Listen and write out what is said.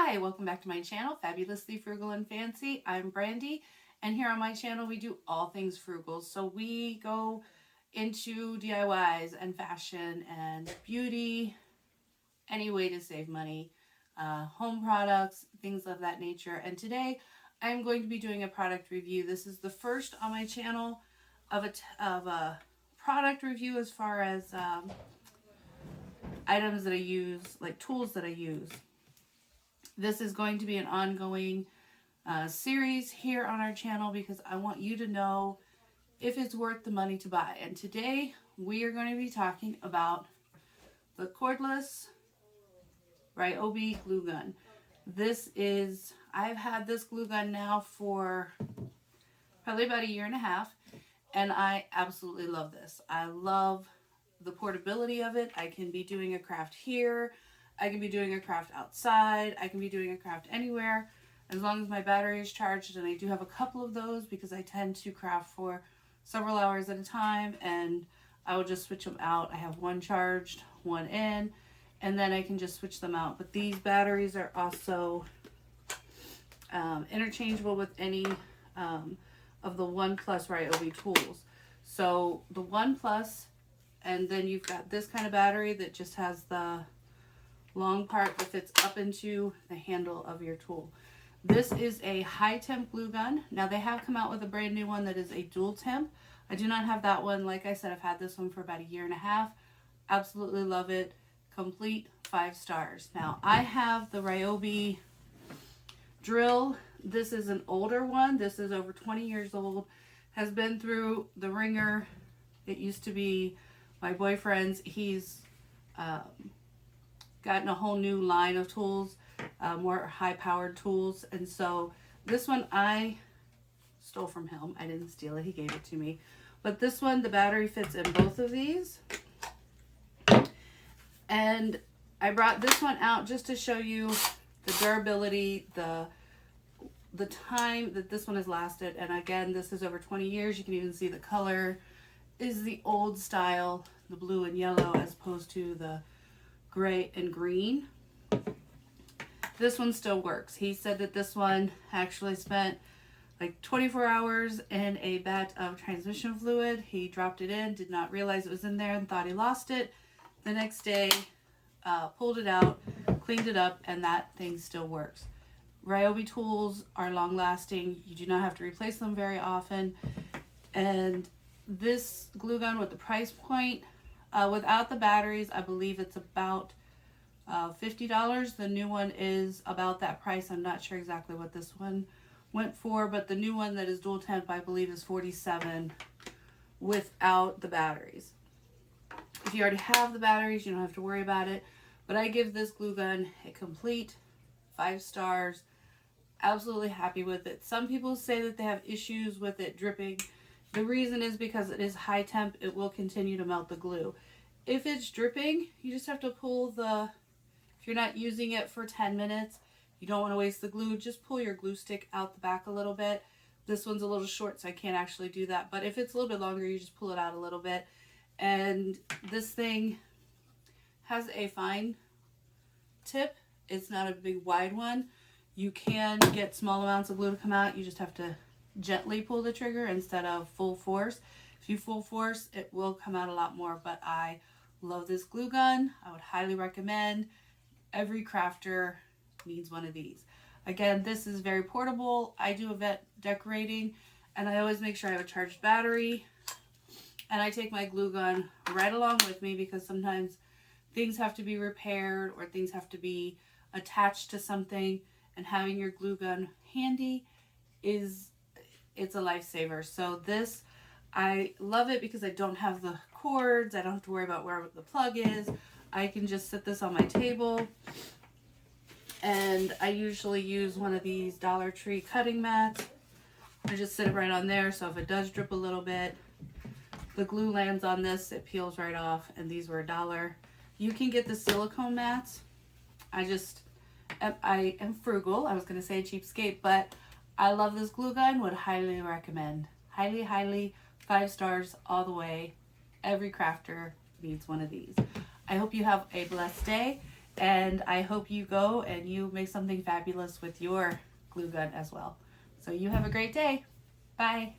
Hi, welcome back to my channel, Fabulously Frugal and Fancy. I'm Brandy, and here on my channel we do all things frugal. So we go into DIYs and fashion and beauty, any way to save money, home products, things of that nature. And today I'm going to be doing a product review. This is the first on my channel of a product review as far as items that I use, like tools that I use. This is going to be an ongoing series here on our channel because I want you to know if it's worth the money to buy. And today we are going to be talking about the cordless Ryobi glue gun. I've had this glue gun now for probably about a year and a half, and I absolutely love this. I love the portability of it. I can be doing a craft here, I can be doing a craft outside, I can be doing a craft anywhere, as long as my battery is charged. And I do have a couple of those because I tend to craft for several hours at a time, and I will just switch them out. I have one charged, one in, and then I can just switch them out. But these batteries are also interchangeable with any of the One Plus Ryobi tools. So the One Plus, and then you've got this kind of battery that just has the long part that fits up into the handle of your tool. This is a high temp glue gun. Now they have come out with a brand new one that is a dual temp. I do not have that one. Like I said, I've had this one for about a year and a half. Absolutely love it. Complete 5 stars. Now I have the Ryobi drill. This is an older one. This is over 20 years old. Has been through the ringer. It used to be my boyfriend's. He's gotten a whole new line of tools, more high-powered tools. And so this one I stole from him. I didn't steal it. He gave it to me. But this one, the battery fits in both of these. And I brought this one out just to show you the durability, the time that this one has lasted. And again, this is over 20 years. You can even see the color is the old style, the blue and yellow, as opposed to the gray and green. This one still works. He said that this one actually spent like 24 hours in a vat of transmission fluid. He dropped it in, did not realize it was in there, and thought he lost it. The next day, pulled it out, cleaned it up, and that thing still works. Ryobi tools are long lasting. You do not have to replace them very often. And this glue gun with the price point, without the batteries, I believe it's about $50. The new one is about that price. I'm not sure exactly what this one went for, but the new one that is dual temp, I believe, is $47 without the batteries. If you already have the batteries, you don't have to worry about it. But I give this glue gun a complete 5 stars. Absolutely happy with it. Some people say that they have issues with it dripping. The reason is because it is high temp. It will continue to melt the glue. If it's dripping, you just have to pull if you're not using it for 10 minutes, you don't want to waste the glue, just pull your glue stick out the back a little bit. This one's a little short, so I can't actually do that. But if it's a little bit longer, you just pull it out a little bit. And this thing has a fine tip. It's not a big wide one. You can get small amounts of glue to come out. You just have to gently pull the trigger instead of full force. If you full force, it will come out a lot more. But I love this glue gun. I would highly recommend. Every crafter needs one of these. Again, this is very portable. I do event decorating, and I always make sure I have a charged battery. And I take my glue gun right along with me because sometimes things have to be repaired or things have to be attached to something, and having your glue gun handy it's a lifesaver. So this, I love it because I don't have the cords. I don't have to worry about where the plug is. I can just set this on my table, and I usually use one of these Dollar Tree cutting mats. I just sit it right on there, so if it does drip a little bit, the glue lands on this, it peels right off. And these were $1. You can get the silicone mats. I am frugal. I was going to say cheapskate, but I love this glue gun. Would highly recommend. Highly, highly 5 stars all the way. Every crafter needs one of these. I hope you have a blessed day. And I hope you go and you make something fabulous with your glue gun as well. So you have a great day. Bye.